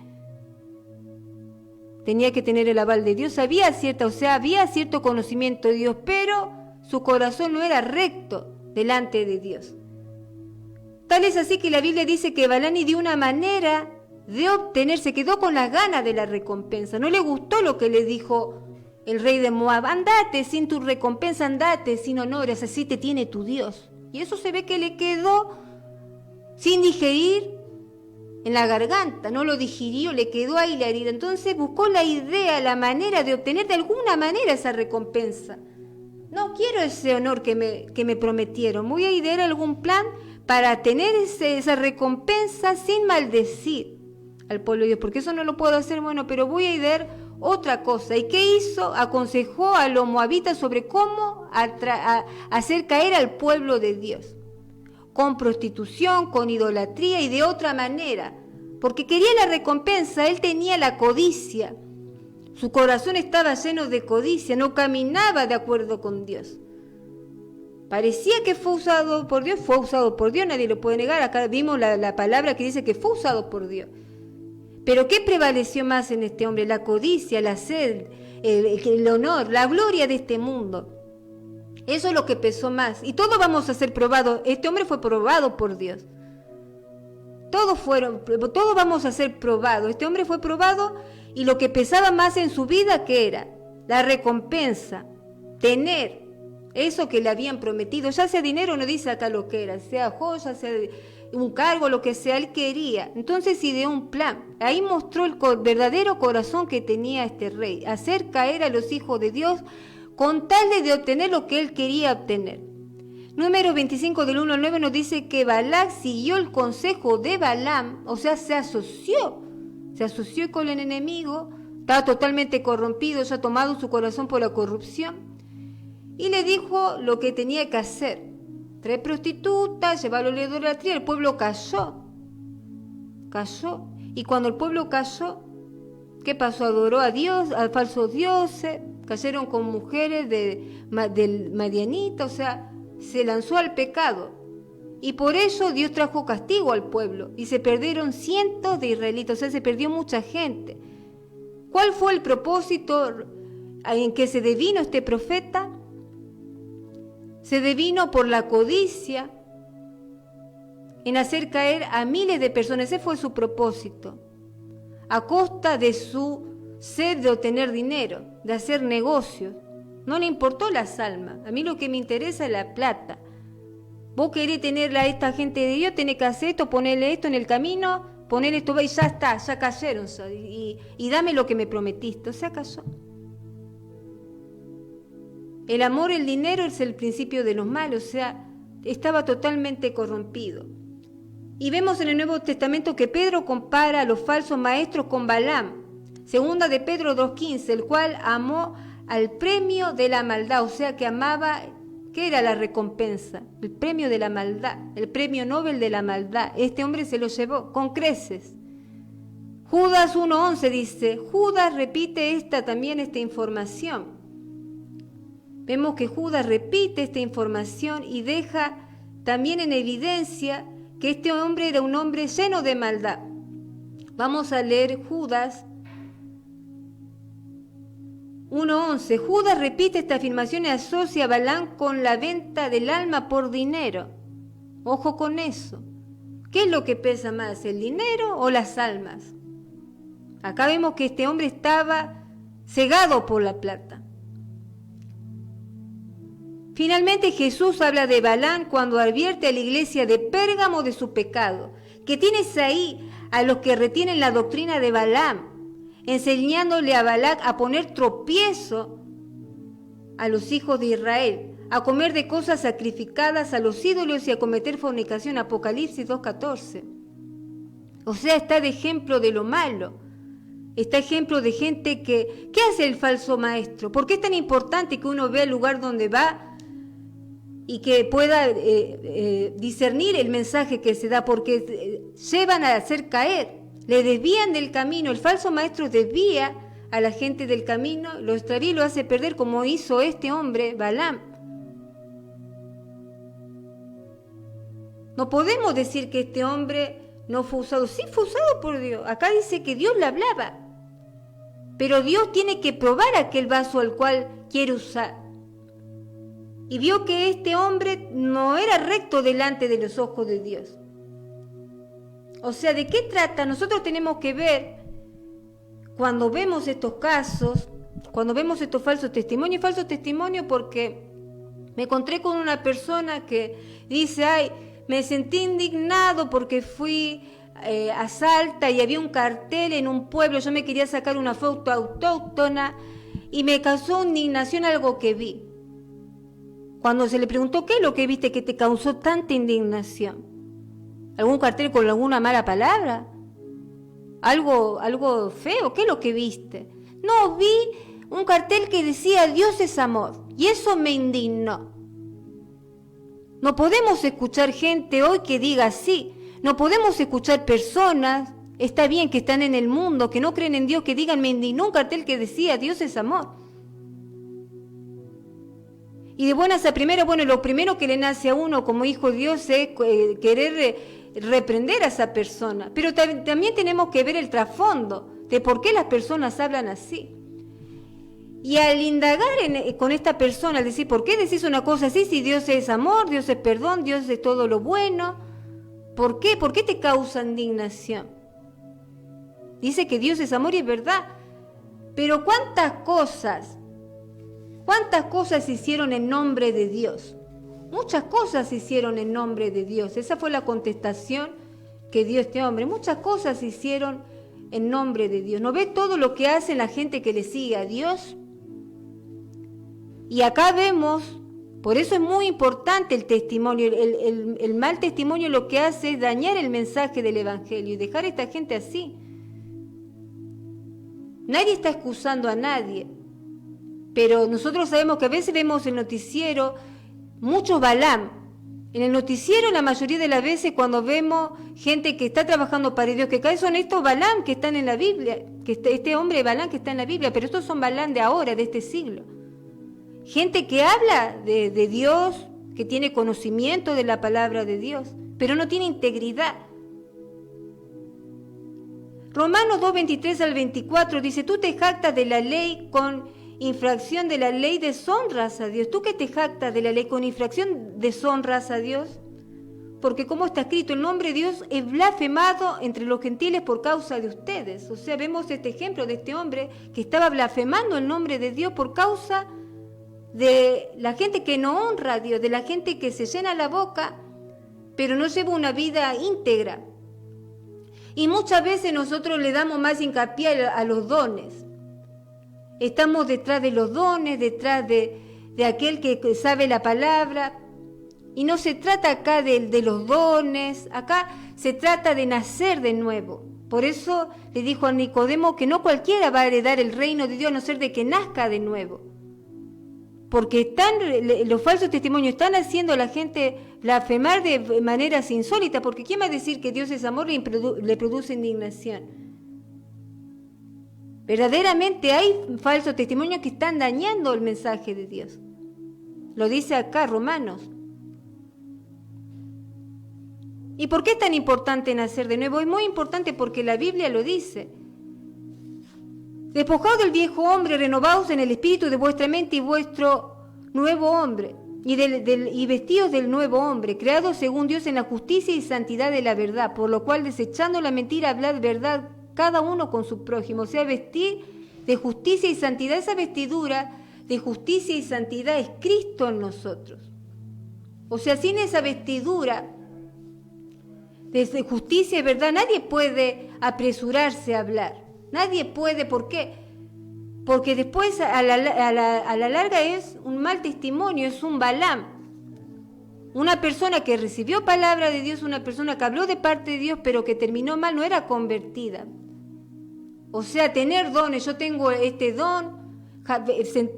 Tenía que tener el aval de Dios. Había cierto conocimiento de Dios, pero su corazón no era recto delante de Dios. Tal es así que la Biblia dice que Balaam de una manera de obtener, se quedó con las ganas de la recompensa. No le gustó lo que le dijo el rey de Moab. Andate sin tu recompensa, andate sin honores, así te tiene tu Dios. Y eso se ve que le quedó sin digerir en la garganta, no lo digirió, le quedó ahí la herida. Entonces buscó la idea, la manera de obtener de alguna manera esa recompensa. No quiero ese honor que me prometieron, voy a idear algún plan para tener esa recompensa sin maldecir al pueblo de Dios, porque eso no lo puedo hacer, bueno, pero voy a idear otra cosa. ¿Y qué hizo? Aconsejó a los moabitas sobre cómo hacer caer al pueblo de Dios, con prostitución, con idolatría y de otra manera, porque quería la recompensa, él tenía la codicia, su corazón estaba lleno de codicia, no caminaba de acuerdo con Dios. Parecía que fue usado por Dios, nadie lo puede negar. Acá vimos la palabra que dice que fue usado por Dios. Pero ¿qué prevaleció más en este hombre? La codicia, la sed, el honor, la gloria de este mundo. Eso es lo que pesó más. Y todos vamos a ser probados. Este hombre fue probado por Dios. Todos vamos a ser probados. Este hombre fue probado y lo que pesaba más en su vida, ¿qué era? La recompensa, tener eso que le habían prometido, ya sea dinero, no dice acá lo que era, sea joya, sea un cargo, lo que sea, él quería. Entonces ideó un plan. Ahí mostró el verdadero corazón que tenía este rey, hacer caer a los hijos de Dios con tal de obtener lo que él quería obtener. Número 25 del 1 al 9 nos dice que Balac siguió el consejo de Balaam, o sea, se asoció con el enemigo, estaba totalmente corrompido, ya ha tomado su corazón por la corrupción. Y le dijo lo que tenía que hacer. Traer prostitutas, llevarlo a la idolatría. El pueblo cayó. Y cuando el pueblo cayó, ¿qué pasó? Adoró a Dios, a falsos dioses. Cayeron con mujeres del Madianita. O sea, se lanzó al pecado. Y por eso Dios trajo castigo al pueblo. Y se perdieron cientos de israelitas. O sea, se perdió mucha gente. ¿Cuál fue el propósito en que se devino este profeta? Se devino por la codicia en hacer caer a miles de personas. Ese fue su propósito, a costa de su sed de obtener dinero, de hacer negocios. No le importó las almas. A mí lo que me interesa es la plata. Vos querés tener a esta gente de Dios, tenés que hacer esto, ponerle esto en el camino, ponerle esto, y ya está, ya cayeron. Y dame lo que me prometiste. O sea, cayó. El amor, el dinero es el principio de los males, o sea, estaba totalmente corrompido. Y vemos en el Nuevo Testamento que Pedro compara a los falsos maestros con Balaam. Segunda de Pedro 2:15, el cual amó al premio de la maldad, o sea que amaba, ¿qué era la recompensa? El premio de la maldad, el premio Nobel de la maldad. Este hombre se lo llevó con creces. Judas 1:11 dice, Judas repite esta información. Vemos que Judas repite esta información y deja también en evidencia que este hombre era un hombre lleno de maldad. Vamos a leer Judas 1:11. Judas repite esta afirmación y asocia a Balaam con la venta del alma por dinero. Ojo con eso. ¿Qué es lo que pesa más, el dinero o las almas? Acá vemos que este hombre estaba cegado por la plata. Finalmente Jesús habla de Balaam cuando advierte a la iglesia de Pérgamo de su pecado. Que tienes ahí a los que retienen la doctrina de Balaam, enseñándole a Balac a poner tropiezo a los hijos de Israel, a comer de cosas sacrificadas a los ídolos y a cometer fornicación. Apocalipsis 2:14. O sea, está de ejemplo de lo malo. Está ejemplo de gente que... ¿Qué hace el falso maestro? ¿Por qué es tan importante que uno vea el lugar donde va y que pueda discernir el mensaje que se da? Porque llevan a hacer caer, le desvían del camino. El falso maestro desvía a la gente del camino, lo extravía y lo hace perder, como hizo este hombre, Balaam. No podemos decir que este hombre no fue usado. Sí fue usado por Dios. Acá dice que Dios le hablaba. Pero Dios tiene que probar aquel vaso al cual quiere usar. Y vio que este hombre no era recto delante de los ojos de Dios. O sea, ¿de qué trata? Nosotros tenemos que ver, cuando vemos estos casos, cuando vemos estos falsos testimonios, porque me encontré con una persona que dice, ay, me sentí indignado porque fui a Salta y había un cartel en un pueblo, yo me quería sacar una foto autóctona y me causó indignación algo que vi. Cuando se le preguntó, ¿qué es lo que viste que te causó tanta indignación? ¿Algún cartel con alguna mala palabra? ¿Algo feo? ¿Qué es lo que viste? No, vi un cartel que decía Dios es amor y eso me indignó. No podemos escuchar gente hoy que diga así. No podemos escuchar personas, está bien que están en el mundo, que no creen en Dios, que digan, me indignó un cartel que decía Dios es amor. Y de buenas a primeras, bueno, lo primero que le nace a uno como hijo de Dios es querer reprender a esa persona. Pero también tenemos que ver el trasfondo de por qué las personas hablan así. Y al indagar con esta persona, al decir, ¿por qué decís una cosa así si Dios es amor, Dios es perdón, Dios es todo lo bueno? ¿Por qué? ¿Por qué te causa indignación? Dice que Dios es amor y es verdad. Pero ¿cuántas cosas se hicieron en nombre de Dios? Muchas cosas se hicieron en nombre de Dios. Esa fue la contestación que dio este hombre. Muchas cosas se hicieron en nombre de Dios. ¿No ve todo lo que hace la gente que le sigue a Dios? Y acá vemos, por eso es muy importante el testimonio. El mal testimonio lo que hace es dañar el mensaje del Evangelio y dejar a esta gente así. Nadie está excusando a nadie, pero nosotros sabemos que a veces vemos el noticiero, muchos Balaam. En el noticiero la mayoría de las veces cuando vemos gente que está trabajando para Dios, que cada vez son estos Balaam que están en la Biblia, que este hombre Balaam que está en la Biblia, pero estos son Balaam de ahora, de este siglo. Gente que habla de Dios, que tiene conocimiento de la palabra de Dios, pero no tiene integridad. Romanos 2:23 al 24 dice, tú te jactas de la ley, con infracción de la ley deshonras a Dios. ¿Tú que te jactas de la ley con infracción deshonras a Dios? Porque como está escrito, el nombre de Dios es blasfemado entre los gentiles por causa de ustedes. O sea, vemos este ejemplo de este hombre que estaba blasfemando el nombre de Dios por causa de la gente que no honra a Dios, de la gente que se llena la boca, pero no lleva una vida íntegra. Y muchas veces nosotros le damos más hincapié a los dones. Estamos detrás de los dones, detrás de aquel que sabe la palabra. Y no se trata acá de los dones, acá se trata de nacer de nuevo. Por eso le dijo a Nicodemo que no cualquiera va a heredar el reino de Dios a no ser de que nazca de nuevo. Porque los falsos testimonios están haciendo a la gente blasfemar de maneras insólitas, porque ¿quién va a decir que Dios es amor y le produce indignación? Verdaderamente hay falsos testimonios que están dañando el mensaje de Dios. Lo dice acá Romanos. ¿Y por qué es tan importante nacer de nuevo? Es muy importante porque la Biblia lo dice. Despojaos del viejo hombre, renovaos en el espíritu de vuestra mente y vuestro nuevo hombre, y vestidos del nuevo hombre, creados según Dios en la justicia y santidad de la verdad, por lo cual desechando la mentira, hablad verdad cada uno con su prójimo, o sea, vestir de justicia y santidad. Esa vestidura de justicia y santidad es Cristo en nosotros. O sea, sin esa vestidura de justicia y verdad, nadie puede apresurarse a hablar. Nadie puede, ¿por qué? Porque después a la larga es un mal testimonio, es un Balaam. Una persona que recibió palabra de Dios, una persona que habló de parte de Dios, pero que terminó mal, no era convertida. O sea, tener dones, yo tengo este don,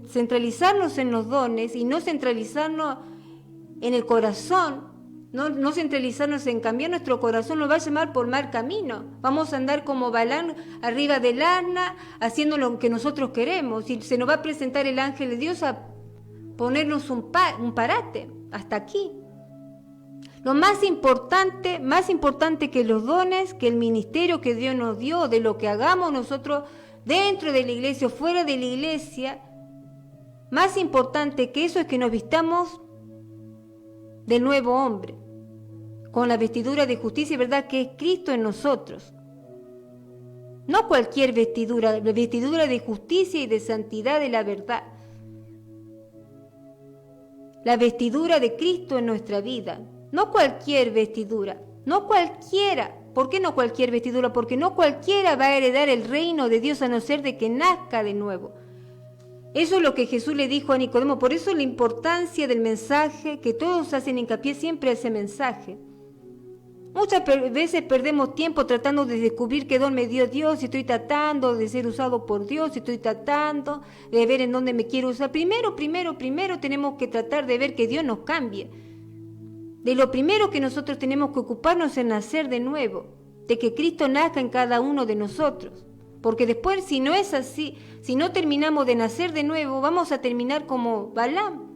centralizarnos en los dones y no centralizarnos en el corazón, no centralizarnos en cambiar nuestro corazón, nos va a llevar por mal camino. Vamos a andar como Balaam arriba del asna, haciendo lo que nosotros queremos, y se nos va a presentar el ángel de Dios a ponernos un parate, hasta aquí. Lo más importante que los dones, que el ministerio que Dios nos dio, de lo que hagamos nosotros dentro de la iglesia o fuera de la iglesia, más importante que eso es que nos vistamos del nuevo hombre, con la vestidura de justicia y verdad que es Cristo en nosotros. No cualquier vestidura, la vestidura de justicia y de santidad de la verdad. La vestidura de Cristo en nuestra vida. No cualquier vestidura, no cualquiera. ¿Por qué no cualquier vestidura? Porque no cualquiera va a heredar el reino de Dios a no ser de que nazca de nuevo. Eso es lo que Jesús le dijo a Nicodemo. Por eso la importancia del mensaje, que todos hacen hincapié siempre a ese mensaje. Muchas veces perdemos tiempo tratando de descubrir qué don me dio Dios, si estoy tratando de ser usado por Dios, si estoy tratando de ver en dónde me quiero usar. Primero tenemos que tratar de ver que Dios nos cambie. De lo primero que nosotros tenemos que ocuparnos es nacer de nuevo, de que Cristo nazca en cada uno de nosotros. Porque después, si no es así, si no terminamos de nacer de nuevo, vamos a terminar como Balaam.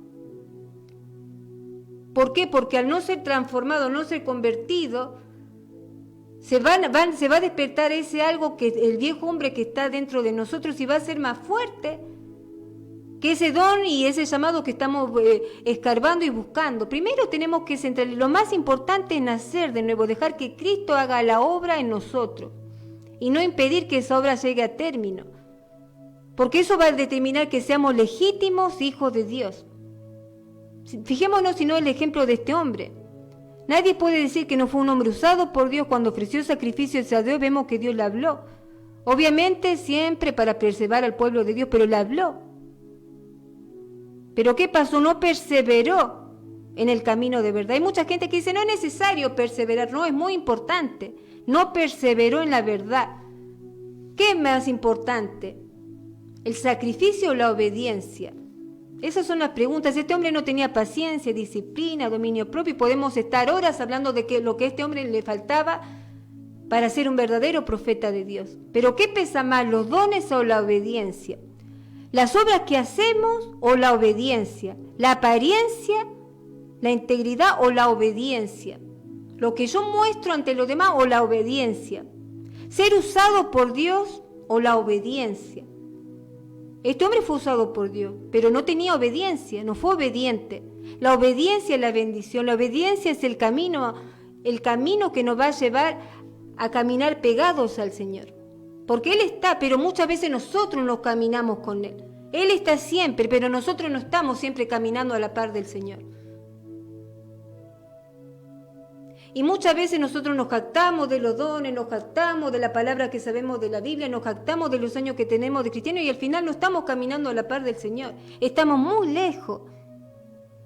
¿Por qué? Porque al no ser transformado, no ser convertido, se va a despertar ese algo, que el viejo hombre que está dentro de nosotros, y va a ser más fuerte que ese don y ese llamado que estamos escarbando y buscando. Primero tenemos que centralizar. Lo más importante es nacer de nuevo, dejar que Cristo haga la obra en nosotros y no impedir que esa obra llegue a término, porque eso va a determinar que seamos legítimos hijos de Dios. Fijémonos si no el ejemplo de este hombre. Nadie puede decir que no fue un hombre usado por Dios. Cuando ofreció sacrificios a Dios, vemos que Dios le habló. Obviamente siempre para preservar al pueblo de Dios, pero le habló. Pero ¿qué pasó? No perseveró en el camino de verdad. Hay mucha gente que dice, no es necesario perseverar. No, es muy importante. No perseveró en la verdad. ¿Qué es más importante? ¿El sacrificio o la obediencia? Esas son las preguntas. Este hombre no tenía paciencia, disciplina, dominio propio, y podemos estar horas hablando de lo que a este hombre le faltaba para ser un verdadero profeta de Dios. Pero ¿qué pesa más, los dones o la obediencia? ¿Las obras que hacemos o la obediencia? ¿La apariencia, la integridad o la obediencia? ¿Lo que yo muestro ante los demás o la obediencia? ¿Ser usado por Dios o la obediencia? Este hombre fue usado por Dios, pero no tenía obediencia, no fue obediente. La obediencia es la bendición, la obediencia es el camino que nos va a llevar a caminar pegados al Señor. Porque Él está, pero muchas veces nosotros no caminamos con Él. Él está siempre, pero nosotros no estamos siempre caminando a la par del Señor. Y muchas veces nosotros nos jactamos de los dones, nos jactamos de la palabra que sabemos de la Biblia, nos jactamos de los años que tenemos de cristianos, y al final no estamos caminando a la par del Señor. Estamos muy lejos.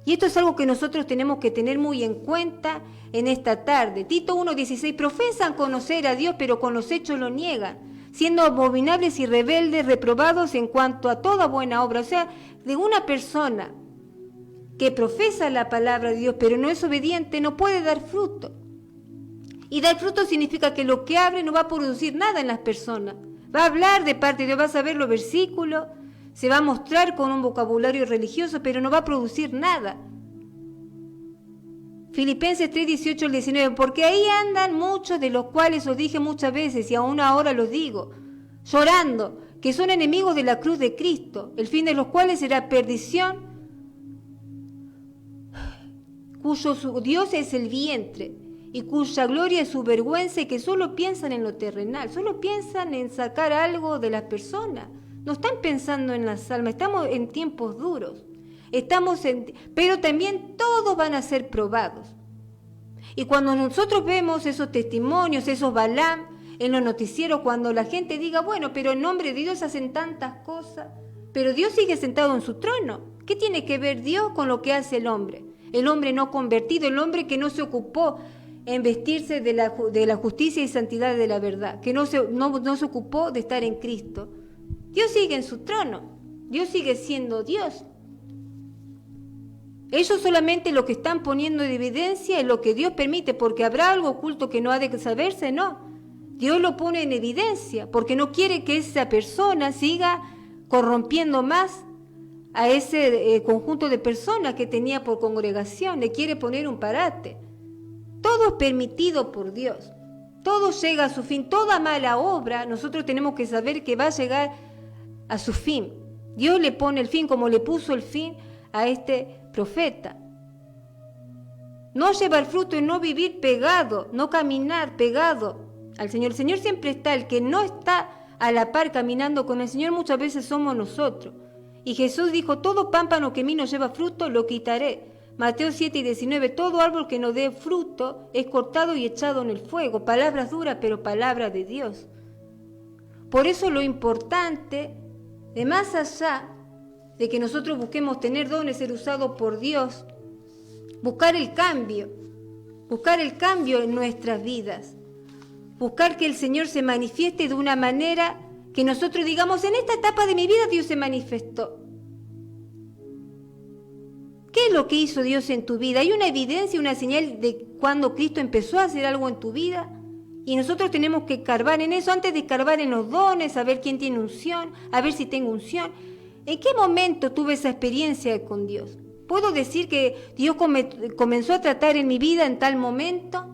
Y esto es algo que nosotros tenemos que tener muy en cuenta en esta tarde. Tito 1:16, profesan conocer a Dios, pero con los hechos lo niegan, siendo abominables y rebeldes, reprobados en cuanto a toda buena obra. O sea, de una persona que profesa la palabra de Dios, pero no es obediente, no puede dar fruto. Y dar fruto significa que lo que hable no va a producir nada en las personas. Va a hablar de parte de Dios, va a saber los versículos, se va a mostrar con un vocabulario religioso, pero no va a producir nada. Filipenses 3:18 al 19, porque ahí andan muchos, de los cuales os dije muchas veces, y aún ahora los digo, llorando, que son enemigos de la cruz de Cristo, el fin de los cuales será perdición, cuyo su Dios es el vientre, y cuya gloria es su vergüenza, y que solo piensan en lo terrenal, solo piensan en sacar algo de las personas, no están pensando en las almas. Estamos en tiempos duros, pero también todos van a ser probados. Y cuando nosotros vemos esos testimonios, esos Balaam en los noticieros, cuando la gente diga, bueno, pero en nombre de Dios hacen tantas cosas, pero Dios sigue sentado en su trono. ¿Qué tiene que ver Dios con lo que hace el hombre? El hombre no convertido, el hombre que no se ocupó en vestirse de la justicia y santidad de la verdad, que no se ocupó de estar en Cristo. Dios sigue en su trono, Dios sigue siendo Dios. Ellos solamente lo que están poniendo en evidencia es lo que Dios permite, porque habrá algo oculto que no ha de saberse, no. Dios lo pone en evidencia, porque no quiere que esa persona siga corrompiendo más a ese conjunto de personas que tenía por congregación, le quiere poner un parate. Todo es permitido por Dios, todo llega a su fin, toda mala obra, nosotros tenemos que saber que va a llegar a su fin. Dios le pone el fin como le puso el fin a este profeta. No llevar fruto y no vivir pegado, no caminar pegado al Señor. El Señor siempre está, el que no está a la par caminando con el Señor muchas veces somos nosotros. Y Jesús dijo, todo pámpano que en mí no lleva fruto, lo quitaré. Mateo 7:19, todo árbol que no dé fruto es cortado y echado en el fuego. Palabras duras, pero palabra de Dios. Por eso lo importante, de más allá de que nosotros busquemos tener dones, ser usados por Dios, buscar el cambio en nuestras vidas. Buscar que el Señor se manifieste de una manera que nosotros digamos, en esta etapa de mi vida Dios se manifestó. ¿Qué es lo que hizo Dios en tu vida? ¿Hay una evidencia, una señal de cuando Cristo empezó a hacer algo en tu vida? Y nosotros tenemos que escarbar en eso, antes de escarbar en los dones, a ver quién tiene unción, a ver si tengo unción. ¿En qué momento tuve esa experiencia con Dios? ¿Puedo decir que Dios comenzó a tratar en mi vida en tal momento?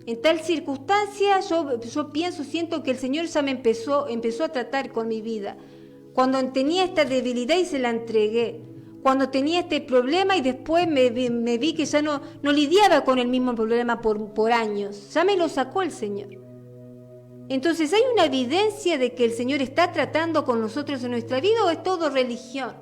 En tal circunstancia, yo siento que el Señor ya me empezó a tratar con mi vida. Cuando tenía esta debilidad y se la entregué. Cuando tenía este problema y después me vi que ya no lidiaba con el mismo problema por años. Ya me lo sacó el Señor. Entonces, ¿hay una evidencia de que el Señor está tratando con nosotros en nuestra vida o es todo religión?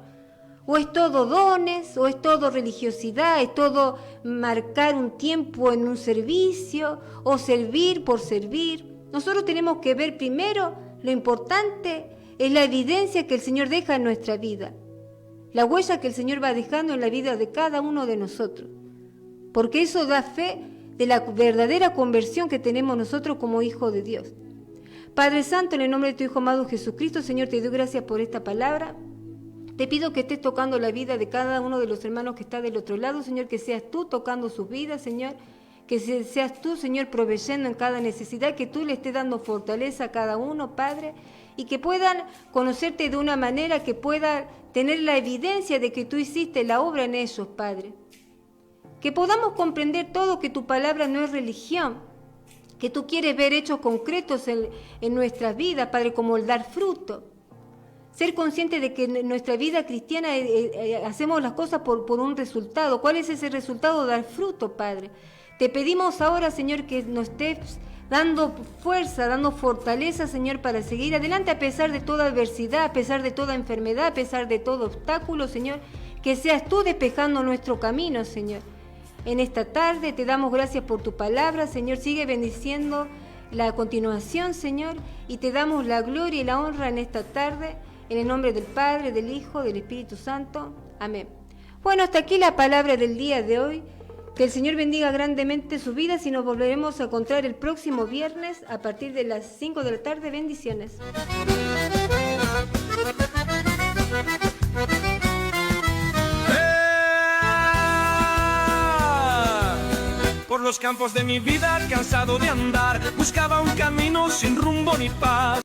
¿O es todo dones? ¿O es todo religiosidad? ¿Es todo marcar un tiempo en un servicio? ¿O servir por servir? Nosotros tenemos que ver primero, lo importante es la evidencia que el Señor deja en nuestra vida. La huella que el Señor va dejando en la vida de cada uno de nosotros. Porque eso da fe de la verdadera conversión que tenemos nosotros como hijos de Dios. Padre Santo, en el nombre de tu Hijo amado Jesucristo, Señor, te doy gracias por esta palabra. Te pido que estés tocando la vida de cada uno de los hermanos que está del otro lado, Señor, que seas tú tocando sus vidas, Señor, que seas tú, Señor, proveyendo en cada necesidad, que tú le estés dando fortaleza a cada uno, Padre, y que puedan conocerte de una manera que pueda tener la evidencia de que tú hiciste la obra en ellos, Padre. Que podamos comprender todo, que tu palabra no es religión, que tú quieres ver hechos concretos en nuestras vidas, Padre, como el dar fruto. Ser consciente de que en nuestra vida cristiana hacemos las cosas por un resultado. ¿Cuál es ese resultado? Dar fruto, Padre. Te pedimos ahora, Señor, que nos estés dando fuerza, dando fortaleza, Señor, para seguir adelante a pesar de toda adversidad, a pesar de toda enfermedad, a pesar de todo obstáculo, Señor. Que seas tú despejando nuestro camino, Señor. En esta tarde te damos gracias por tu palabra, Señor. Sigue bendiciendo la continuación, Señor, y te damos la gloria y la honra en esta tarde, en el nombre del Padre, del Hijo, del Espíritu Santo. Amén. Bueno, hasta aquí la palabra del día de hoy. Que el Señor bendiga grandemente su vida y nos volveremos a encontrar el próximo viernes a partir de las 5 de la tarde. Bendiciones. Por los campos de mi vida, cansado de andar, buscaba un camino sin rumbo ni paz.